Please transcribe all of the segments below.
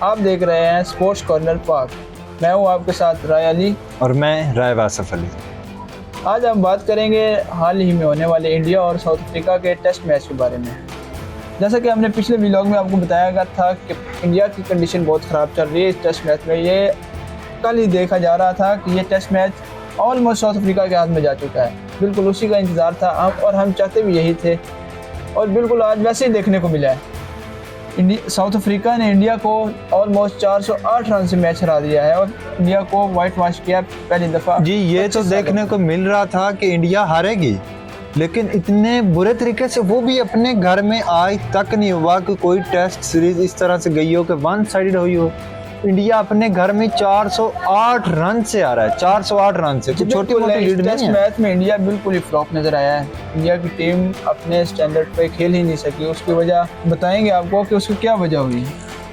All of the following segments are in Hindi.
आप देख रहे हैं स्पोर्ट्स कॉर्नर पाक। मैं हूं आपके साथ राय अली और मैं राय वासफ अली। आज हम बात करेंगे हाल ही में होने वाले इंडिया और साउथ अफ्रीका के टेस्ट मैच के बारे में। जैसा कि हमने पिछले व्लॉग में आपको बताया गया था कि इंडिया की कंडीशन बहुत ख़राब चल रही है इस टेस्ट मैच में। ये कल ही देखा जा रहा था कि ये test match almost South Africa के हाथ में जा चुका है। बिल्कुल उसी का इंतज़ार था और हम चाहते भी यही थे और बिल्कुल आज वैसे ही देखने को मिला है। साउथ अफ्रीका ने इंडिया को ऑलमोस्ट 408 रन से मैच हरा दिया है और इंडिया को वाइट वॉश किया पहली दफ़ा। जी, ये तो देखने को मिल रहा था कि इंडिया हारेगी, लेकिन इतने बुरे तरीके से वो भी अपने घर में आज तक नहीं हुआ कि कोई टेस्ट सीरीज इस तरह से गई हो कि वन साइडेड हुई हो। इंडिया अपने घर में 408 रन से आ रहा है, 408 रन से, तो छोटी मोटी लीड नहीं है। मैच में इंडिया बिल्कुल ही फ्लॉप नजर आया है। इंडिया की टीम अपने स्टैंडर्ड पे खेल ही नहीं सकी। उसकी वजह बताएंगे आपको कि उसकी क्या वजह हुई।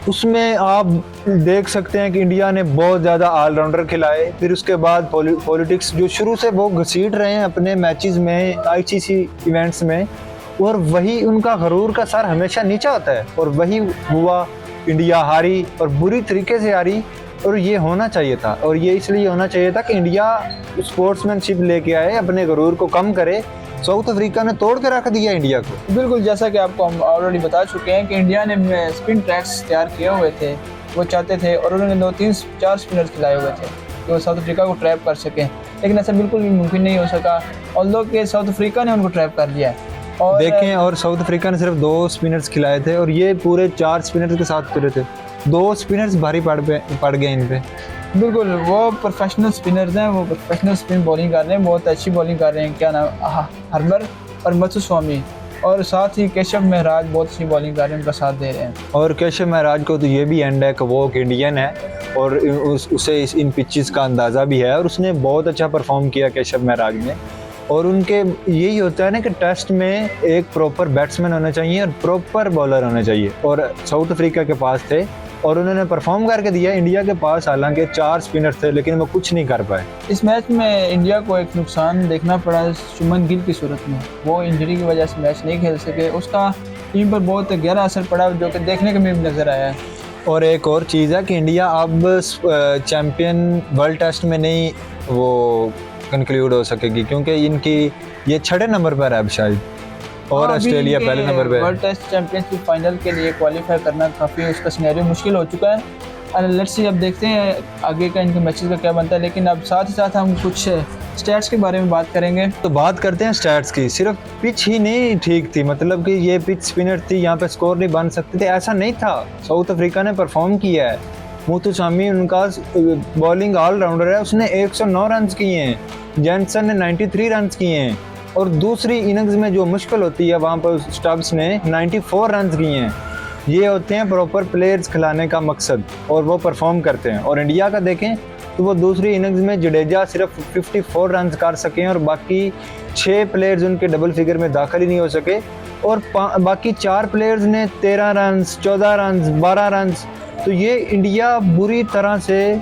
उसमें आप देख सकते हैं कि इंडिया ने बहुत ज़्यादा ऑलराउंडर खिलाए, फिर उसके बाद पॉलिटिक्स जो शुरू से वो घसीट रहे हैं अपने मैचेस में, आईसीसी इवेंट्स में, और वही उनका गरूर का सर हमेशा नीचा होता है और वही हुआ। इंडिया हारी और बुरी तरीके से हारी, और ये होना चाहिए था। और ये इसलिए होना चाहिए था कि इंडिया स्पोर्ट्समैनशिप लेके आए, अपने गरूर को कम करे। साउथ अफ्रीका ने तोड़ के रख दिया इंडिया को। बिल्कुल, जैसा कि आपको हम ऑलरेडी बता चुके हैं कि इंडिया ने स्पिन ट्रैक्स तैयार किए हुए थे, वो चाहते थे, और उन्होंने 2-3-4 स्पिनर्स खिलाए हुए थे कि वो साउथ अफ्रीका को ट्रैप कर सकें, लेकिन ऐसा बिल्कुल भी मुमकिन नहीं हो सका। ऑल्दो कि साउथ अफ्रीका ने उनको ट्रैप कर लिया है। और देखें, और साउथ अफ्रीका ने सिर्फ 2 स्पिनर्स खिलाए थे और ये पूरे 4 स्पिनर्स के साथ फिरे थे। 2 स्पिनर्स भारी पड़ गए इन पे। बिल्कुल, वो प्रोफेशनल स्पिनर्स हैं, वो प्रोफेशनल स्पिन बॉलिंग कर रहे हैं, बहुत अच्छी बॉलिंग कर रहे हैं। क्या नाम, हरबर और मत्सुस्वामी, और साथ ही केशव महराज बहुत अच्छी बॉलिंग कर रहे हैं, उनका साथ दे रहे हैं। और केशव महराज को तो ये भी एंड है कि वो एक इंडियन है और उसे इन पिचेस का अंदाज़ा भी है, और उसने बहुत अच्छा परफॉर्म किया केशव महराज ने। और उनके यही होता है ना कि टेस्ट में एक प्रॉपर बैट्समैन होना चाहिए और प्रॉपर बॉलर होना चाहिए, और साउथ अफ्रीका के पास थे और उन्होंने परफॉर्म करके दिया। इंडिया के पास हालांकि 4 स्पिनर थे, लेकिन वो कुछ नहीं कर पाए। इस मैच में इंडिया को एक नुकसान देखना पड़ा शुभमन गिल की सूरत में। वो इंजरी की वजह से मैच नहीं खेल सके, उसका टीम पर बहुत गहरा असर पड़ा, जो कि देखने को भी नज़र आया है। और एक और चीज़ है कि इंडिया अब चैम्पियन वर्ल्ड टेस्ट में नहीं वो कंक्लूड हो सकेगी, क्योंकि इनकी ये 6 नंबर पर है अब शायद, और ऑस्ट्रेलिया पहले नंबर पे है। वर्ल्ड टेस्ट चैंपियनशिप फाइनल के लिए क्वालिफाई करना काफ़ी उसका सिनेरियो मुश्किल हो चुका है। लेट्स सी, अब देखते हैं आगे का इनके मैचेस का क्या बनता है। लेकिन अब साथ ही साथ हम कुछ स्टैट्स के बारे में बात करेंगे। तो बात करते हैं स्टैट्स की। सिर्फ पिच ही नहीं ठीक थी, मतलब कि ये पिच स्पिनर थी, यहाँ पे स्कोर नहीं बन सकते थे, ऐसा नहीं था। साउथ अफ्रीका ने परफॉर्म किया है। मुथुसामी उनका बॉलिंग ऑलराउंडर है, उसने 109 रन किए हैं। जेंसन ने 93 रन किए हैं, और दूसरी इनिंग्स में जो मुश्किल होती है वहाँ पर स्टब्स ने 94 रन किए हैं। ये होते हैं प्रॉपर प्लेयर्स खिलाने का मकसद, और वो परफॉर्म करते हैं। और इंडिया का देखें तो वो दूसरी इनिंग्स में जडेजा सिर्फ 54 रन कर सके और बाकी 6 प्लेयर्स उनके डबल फिगर में दाखिल ही नहीं हो सके, और बाकी 4 प्लेयर्स ने 13 रन, 14 रन, 12 रन। तो ये इंडिया बुरी तरह से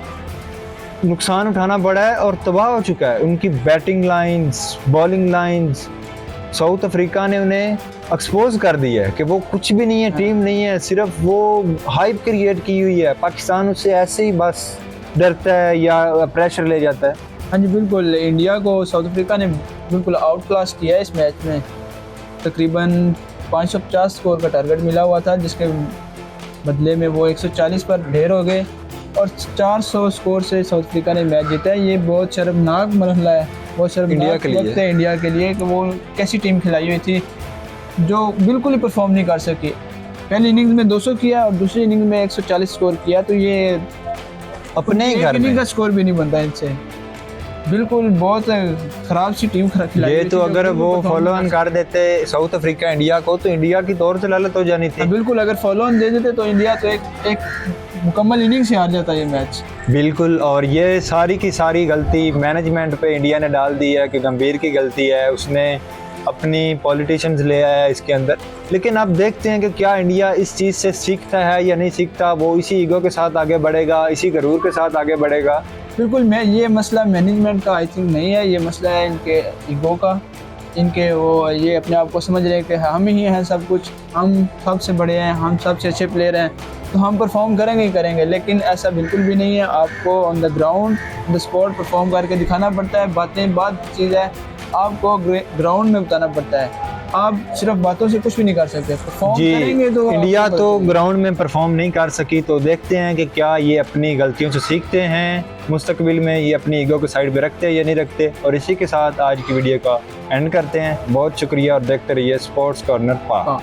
नुकसान उठाना पड़ा है और तबाह हो चुका है। उनकी batting lines, bowling lines, south Africa ने उन्हें एक्सपोज कर दिया है कि वो कुछ भी नहीं है, टीम नहीं है, सिर्फ वो हाइप क्रिएट की हुई है। पाकिस्तान उससे ऐसे ही बस डरता है या प्रेशर ले जाता है। हाँ जी, बिल्कुल, इंडिया को साउथ अफ्रीका ने बिल्कुल आउट क्लास किया है इस मैच में। तकरीबन 550 स्कोर का टारगेट मिला हुआ था, जिसके बदले में वो 140 पर ढेर हो गए और 400 स्कोर से साउथ अफ्रीका ने मैच जीता है। ये बहुत शर्मनाक मरहला है, बहुत शर्मनाक वक्त है इंडिया के लिए कि वो कैसी टीम खिलाई हुई थी जो बिल्कुल ही परफॉर्म नहीं कर सकी। पहली इनिंग्स में 200 किया और दूसरी इनिंग में 140 स्कोर किया, तो ये अपने ही घर में का स्कोर भी नहीं बनता इनसे। बिल्कुल बहुत खराब सी टीम खिलाई। ये तो अगर वो फॉलो ऑन कर देते साउथ अफ्रीका इंडिया को, तो इंडिया की तौर से लालत हो जानी थी। बिल्कुल, अगर फॉलो ऑन दे देते तो इंडिया तो एक मुकम्मल इनिंग से हार जाता ये मैच। बिल्कुल, और ये सारी की सारी गलती मैनेजमेंट पे इंडिया ने डाल दी है कि गंभीर की गलती है, उसने अपनी पॉलिटिशियंस ले आया है इसके अंदर। लेकिन अब देखते हैं कि क्या इंडिया इस चीज़ से सीखता है या नहीं सीखता। वो इसी ईगो के साथ आगे बढ़ेगा, इसी गरूर के साथ आगे बढ़ेगा। बिल्कुल, मैं ये मसला मैनेजमेंट का आई थिंक नहीं है, ये मसला है इनके ईगो का। इनके वो ये अपने आप को समझ रहे हैं कि हम ही हैं सब कुछ, हम सबसे बड़े हैं, हम सबसे अच्छे प्लेयर हैं, तो हम परफॉर्म करेंगे ही करेंगे। लेकिन ऐसा बिल्कुल भी नहीं है, आपको on the ground the spot perform करके दिखाना पड़ता है। बातें बात चीज़ है, आपको ग्राउंड में बताना पड़ता है। आप सिर्फ बातों से कुछ भी नहीं कर सकते, परफॉर्म जी करेंगे तो इंडिया आपको तो बदलेंगे। ग्राउंड में परफॉर्म नहीं कर सकी, तो देखते हैं कि क्या ये अपनी गलतियों से सीखते हैं, मुस्तकबिल में ये अपनी ईगो को साइड पे रखते हैं या नहीं रखते। और इसी के साथ आज की वीडियो का एंड करते हैं। बहुत शुक्रिया और देखते रहिए स्पोर्ट्स कॉर्नर पा। हाँ।